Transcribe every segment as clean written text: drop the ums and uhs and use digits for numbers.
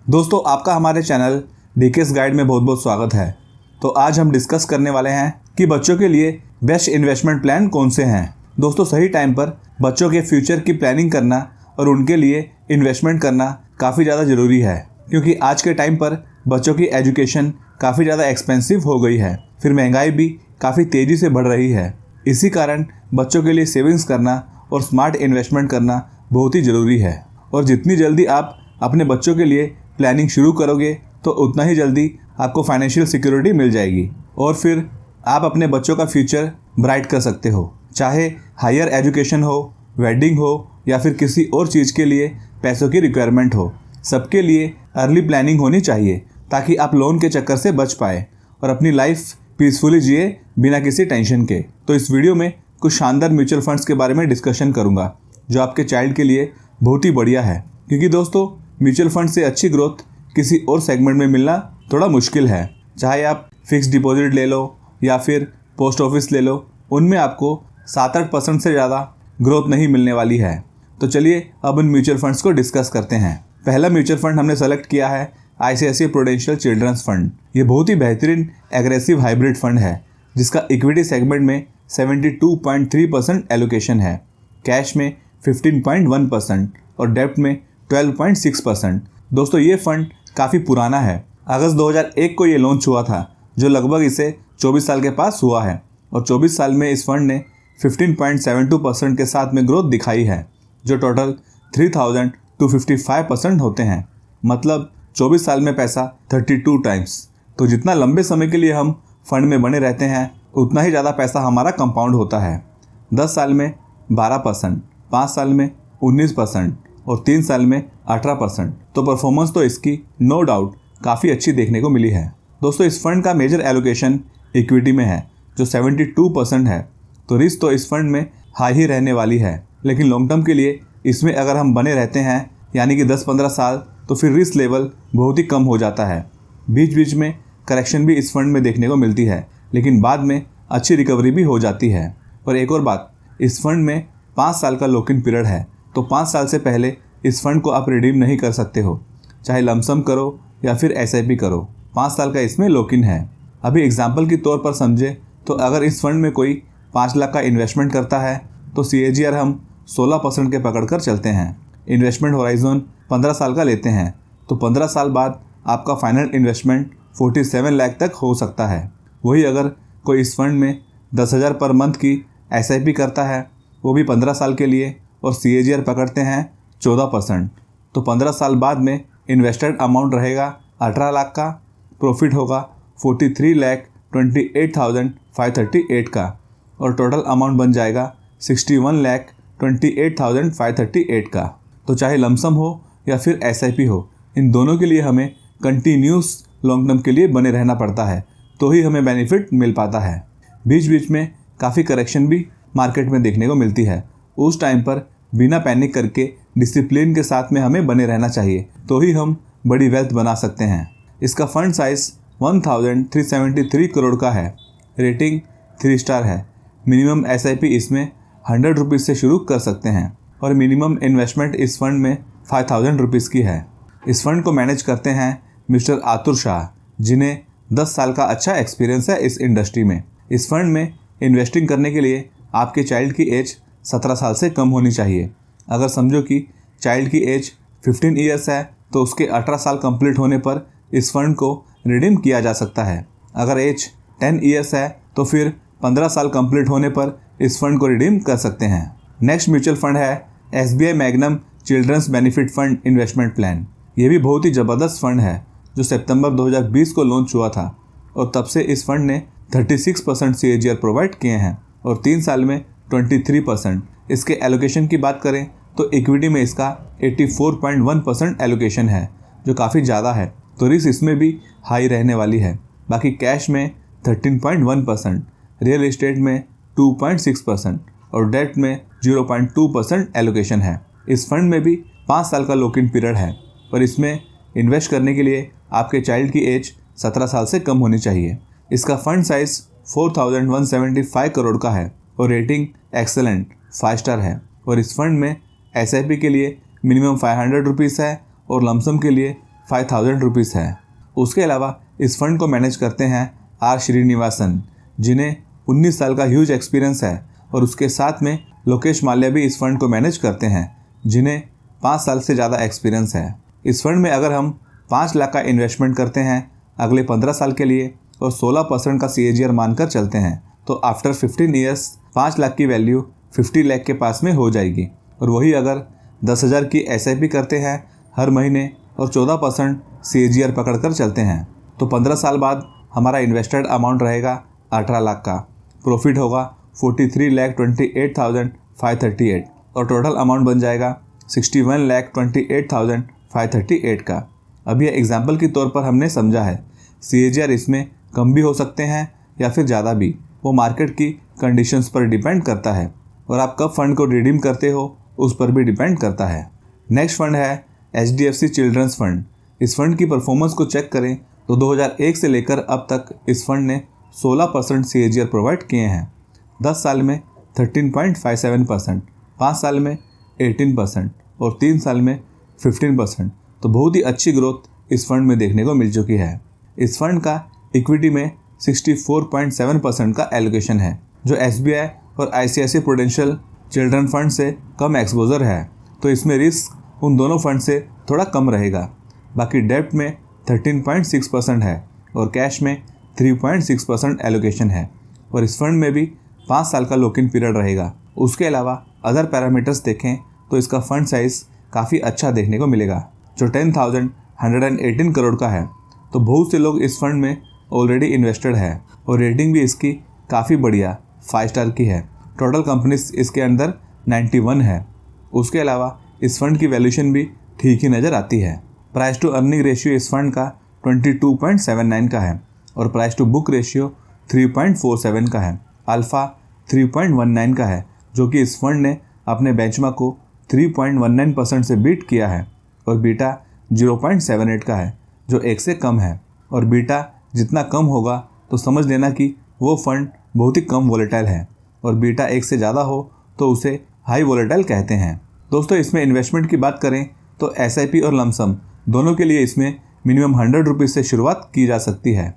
दोस्तों, आपका हमारे चैनल डीकेएस गाइड में बहुत बहुत स्वागत है। तो आज हम डिस्कस करने वाले हैं कि बच्चों के लिए बेस्ट इन्वेस्टमेंट प्लान कौन से हैं। दोस्तों, सही टाइम पर बच्चों के फ्यूचर की प्लानिंग करना और उनके लिए इन्वेस्टमेंट करना काफ़ी ज़्यादा ज़रूरी है, क्योंकि आज के टाइम पर बच्चों की एजुकेशन काफ़ी ज़्यादा एक्सपेंसिव हो गई है। फिर महंगाई भी काफ़ी तेज़ी से बढ़ रही है। इसी कारण बच्चों के लिए सेविंग्स करना और स्मार्ट इन्वेस्टमेंट करना बहुत ही ज़रूरी है। और जितनी जल्दी आप अपने बच्चों के लिए प्लानिंग शुरू करोगे तो उतना ही जल्दी आपको फाइनेंशियल सिक्योरिटी मिल जाएगी और फिर आप अपने बच्चों का फ्यूचर ब्राइट कर सकते हो। चाहे हायर एजुकेशन हो, वेडिंग हो या फिर किसी और चीज़ के लिए पैसों की रिक्वायरमेंट हो, सबके लिए अर्ली प्लानिंग होनी चाहिए ताकि आप लोन के चक्कर से बच पाए और अपनी लाइफ पीसफुली जिए बिना किसी टेंशन के। तो इस वीडियो में कुछ शानदार म्यूचुअल फंड्स के बारे में डिस्कशन करूंगा जो आपके चाइल्ड के लिए बहुत ही बढ़िया है, क्योंकि दोस्तों म्यूचुअल फंड से अच्छी ग्रोथ किसी और सेगमेंट में मिलना थोड़ा मुश्किल है। चाहे आप फिक्स डिपॉजिट ले लो या फिर पोस्ट ऑफिस ले लो, उनमें आपको 7-8% से ज़्यादा ग्रोथ नहीं मिलने वाली है। तो चलिए अब उन म्यूचुअल फंड्स को डिस्कस करते हैं। पहला म्यूचुअल फंड हमने सेलेक्ट किया है ICICI प्रूडेंशियल चिल्ड्रंस फंड। ये बहुत ही बेहतरीन एग्रेसिव हाइब्रिड फंड है जिसका इक्विटी सेगमेंट में 72.3% एलोकेशन है, कैश में 15.1% और डेब्ट में 12.6%। दोस्तों, ये फंड काफ़ी पुराना है। अगस्त 2001 को ये लॉन्च हुआ था, जो लगभग इसे 24 साल के पास हुआ है और 24 साल में इस फंड ने 15.72% के साथ में ग्रोथ दिखाई है, जो टोटल 3,000 to 55% होते हैं। मतलब 24 साल में पैसा 32 टाइम्स। तो जितना लंबे समय के लिए हम फंड में बने रहते हैं उतना ही ज़्यादा पैसा हमारा कंपाउंड होता है। 10 साल में 12%, 5 साल में 19% और 3 साल में 18%। तो परफॉर्मेंस तो इसकी नो डाउट काफ़ी अच्छी देखने को मिली है। दोस्तों, इस फंड का मेजर एलोकेशन इक्विटी में है जो 72% है। तो रिस्क तो इस फंड में हाई ही रहने वाली है, लेकिन लॉन्ग टर्म के लिए इसमें अगर हम बने रहते हैं यानी कि 10-15 साल, तो फिर रिस्क लेवल बहुत ही कम हो जाता है। बीच बीच में करेक्शन भी इस फंड में देखने को मिलती है, लेकिन बाद में अच्छी रिकवरी भी हो जाती है। और एक और बात, इस फंड में 5 साल का लॉक इन पीरियड है, तो 5 साल से पहले इस फंड को आप रिडीम नहीं कर सकते हो, चाहे लमसम करो या फिर SIP करो। 5 साल का इसमें लॉक इन है। अभी एग्जाम्पल के तौर पर समझे तो अगर इस फंड में कोई 5 लाख का इन्वेस्टमेंट करता है तो CAGR हम 16% के पकड़ कर चलते हैं। इन्वेस्टमेंट होराइजन 15 साल का लेते हैं, तो 15 साल बाद आपका फाइनल इन्वेस्टमेंट 47 लाख तक हो सकता है। वही अगर कोई इस फंड में 10,000 पर मंथ की SIP करता है, वो भी 15 साल के लिए, और CAGR पकड़ते हैं 14%, तो 15 साल बाद में इन्वेस्टेड अमाउंट रहेगा 18 लाख का, प्रॉफिट होगा 43,28,538 का और टोटल अमाउंट बन जाएगा 61,28,538 का। तो चाहे लमसम हो या फिर SIP हो, इन दोनों के लिए हमें कंटिन्यूस लॉन्ग टर्म के लिए बने रहना पड़ता है, तो ही हमें बेनिफिट मिल पाता है। बीच बीच में काफ़ी करेक्शन भी मार्केट में देखने को मिलती है। उस टाइम पर बिना पैनिक करके डिसिप्लिन के साथ में हमें बने रहना चाहिए, तो ही हम बड़ी वेल्थ बना सकते हैं। इसका फंड साइज 1,373 करोड़ का है। रेटिंग 3 स्टार है। मिनिमम SIP इसमें 100 रुपीज़ से शुरू कर सकते हैं और मिनिमम इन्वेस्टमेंट इस फंड में 5,000 रुपीज़ की है। इस फंड को मैनेज करते हैं मिस्टर आतुर शाह, जिन्हें 10 साल का अच्छा एक्सपीरियंस है इस इंडस्ट्री में। इस फंड में इन्वेस्टिंग करने के लिए आपके चाइल्ड की एज 17 साल से कम होनी चाहिए। अगर समझो कि चाइल्ड की एज 15 ईयर्स है तो उसके 18 साल कंप्लीट होने पर इस फंड को रिडीम किया जा सकता है। अगर एज 10 ईयर्स है तो फिर 15 साल कंप्लीट होने पर इस फंड को रिडीम कर सकते हैं। नेक्स्ट म्यूचुअल फंड है SBI Magnum children's benefit fund investment plan. ये भी बहुत ही ज़बरदस्त फंड है जो सितंबर 2020 को लॉन्च हुआ था और तब से इस फंड ने 36% CAGR प्रोवाइड किए हैं और 3 साल में 23%। इसके एलोकेशन की बात करें तो इक्विटी में इसका 84.1% एलोकेशन है, जो काफ़ी ज़्यादा है, तो रिस्क इसमें भी हाई रहने वाली है। बाकी कैश में 13.1%, रियल एस्टेट में 2.6% और डेट में 0.2% एलोकेशन है। इस फंड में भी 5 साल का लॉक इन पीरियड है और इसमें इन्वेस्ट करने के लिए आपके चाइल्ड की एज 17 साल से कम होनी चाहिए। इसका फंड साइज 4,175 करोड़ का है और रेटिंग एक्सेलेंट 5 स्टार है और इस फंड में SIP के लिए मिनिमम 500 रुपीज़ है और लमसम के लिए ₹5,000 है। उसके अलावा इस फंड को मैनेज करते हैं आर श्रीनिवासन, जिन्हें 19 साल का ह्यूज एक्सपीरियंस है, और उसके साथ में लोकेश माल्या भी इस फंड को मैनेज करते हैं, जिन्हें 5 साल से ज़्यादा एक्सपीरियंस है। इस फंड में अगर हम 5 लाख का इन्वेस्टमेंट करते हैं अगले 15 साल के लिए और 16% का CAGR मानकर चलते हैं, तो आफ्टर 15 ईयर्स 5 लाख की वैल्यू 50 लाख के पास में हो जाएगी। और वही अगर 10,000 की SIP करते हैं हर महीने और 14% CAGR पकड़कर चलते हैं, तो 15 साल बाद हमारा इन्वेस्टेड अमाउंट रहेगा 18 लाख का। प्रॉफिट होगा 43,28,538 और टोटल अमाउंट बन जाएगा 61,28,538 का। अब यह एग्जाम्पल के तौर पर हमने समझा है। CAGR इसमें कम भी हो सकते हैं या फिर ज़्यादा भी, वो मार्केट की कंडीशंस पर डिपेंड करता है, और आप कब फंड को रिडीम करते हो उस पर भी डिपेंड करता है। नेक्स्ट फंड है HDFC चिल्ड्रंस फंड। इस फंड की परफॉर्मेंस को चेक करें तो 2001 से लेकर अब तक इस फंड ने 16% CAGR प्रोवाइड किए हैं। 10 साल में 13.57%, 5 साल में 18% और 3 साल में 15%, तो बहुत ही अच्छी ग्रोथ इस फंड में देखने को मिल चुकी है। इस फंड का इक्विटी में 64.7% का एलोकेशन है, जो SBI और ICICI प्रूडेंशियल चिल्ड्रन फंड से कम एक्सपोजर है, तो इसमें रिस्क उन दोनों फंड से थोड़ा कम रहेगा। बाकी डेब्ट में 13.6% है और कैश में 3.6% एलोकेशन है, और इस फंड में भी 5 साल का लॉक इन पीरियड रहेगा। उसके अलावा अदर पैरामीटर्स देखें तो इसका फंड साइज़ काफ़ी अच्छा देखने को मिलेगा, जो 10,118 करोड़ का है। तो बहुत से लोग इस फंड में ऑलरेडी इन्वेस्टेड है, और रेटिंग भी इसकी काफ़ी बढ़िया 5 स्टार की है। टोटल कंपनीज इसके अंदर 91 है। उसके अलावा इस फंड की वैल्यूएशन भी ठीक ही नज़र आती है। प्राइस टू अर्निंग रेशियो इस फंड का 22.79 का है, और प्राइस टू बुक रेशियो 3.47 का है। अल्फ़ा 3.19 का है, जो कि इस फंड ने अपने बेंचमार्क को 3.19% से बीट किया है, और बीटा 0.78 का है, जो 1 से कम है। और बीटा जितना कम होगा तो समझ लेना कि वो फंड बहुत ही कम वोलेटाइल है, और बीटा 1 से ज़्यादा हो तो उसे हाई वोलेटाइल कहते हैं। दोस्तों, इसमें इन्वेस्टमेंट की बात करें तो SIP और लमसम दोनों के लिए इसमें मिनिमम ₹100 से शुरुआत की जा सकती है।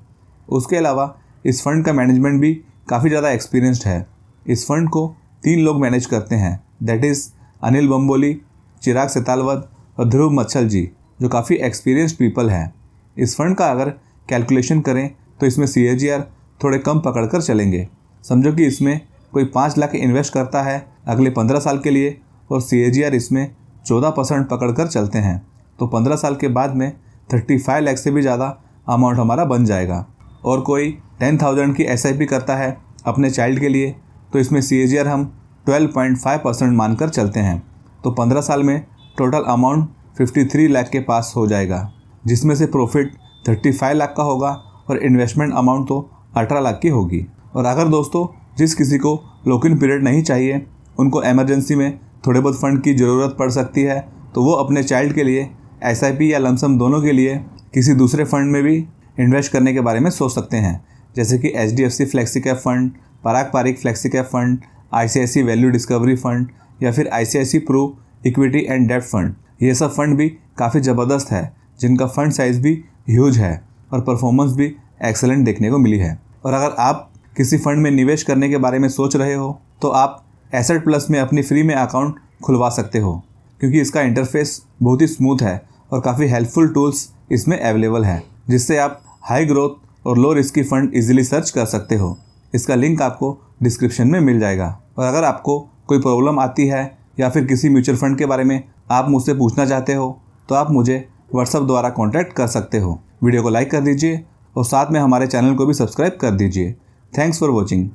उसके अलावा इस फंड का मैनेजमेंट भी काफ़ी ज़्यादा एक्सपीरियंस्ड है। इस फंड को 3 लोग मैनेज करते हैं, दैट इज़ अनिल बम्बोली, चिराग सेतालवत और ध्रुव मच्छल जी, जो काफ़ी एक्सपीरियंस्ड पीपल हैं। इस फंड का अगर कैलकुलेशन करें तो इसमें CAGR थोड़े कम पकड़कर चलेंगे। समझो कि इसमें कोई 5 लाख इन्वेस्ट करता है अगले 15 साल के लिए, और CAGR इसमें 14% पकड़कर चलते हैं, तो 15 साल के बाद में 35 लाख से भी ज़्यादा अमाउंट हमारा बन जाएगा। और कोई 10,000 की SIP करता है अपने चाइल्ड के लिए, तो इसमें CAGR हम 12.5% मानकर चलते हैं, तो 15 साल में टोटल अमाउंट 53 लाख के पास हो जाएगा, जिसमें से प्रॉफिट 35 लाख का होगा और इन्वेस्टमेंट अमाउंट तो 18 लाख की होगी। और अगर दोस्तों जिस किसी को लॉक इन पीरियड नहीं चाहिए, उनको इमरजेंसी में थोड़े बहुत फंड की ज़रूरत पड़ सकती है, तो वो अपने चाइल्ड के लिए SIP या लमसम दोनों के लिए किसी दूसरे फंड में भी इन्वेस्ट करने के बारे में सोच सकते हैं, जैसे कि HDFC flexi cap fund, Parag Parikh flexi cap fund, ICICI value discovery fund, या फिर ICICI प्रो इक्विटी एंड डेब्ट फंड। ये सब फंड भी काफ़ी ज़बरदस्त है, जिनका फंड साइज़ भी ह्यूज है और परफॉर्मेंस भी एक्सेलेंट देखने को मिली है। और अगर आप किसी फंड में निवेश करने के बारे में सोच रहे हो, तो आप एसेट प्लस में अपनी फ्री में अकाउंट खुलवा सकते हो, क्योंकि इसका इंटरफेस बहुत ही स्मूथ है और काफ़ी हेल्पफुल टूल्स इसमें अवेलेबल है, जिससे आप हाई ग्रोथ और लो रिस्की फंड इजीली सर्च कर सकते हो। इसका लिंक आपको डिस्क्रिप्शन में मिल जाएगा। और अगर आपको कोई प्रॉब्लम आती है या फिर किसी म्यूचुअल फंड के बारे में आप मुझसे पूछना चाहते हो, तो आप मुझे व्हाट्सएप द्वारा कॉन्टैक्ट कर सकते हो। वीडियो को लाइक कर दीजिए और साथ में हमारे चैनल को भी सब्सक्राइब कर दीजिए। Thanks for watching.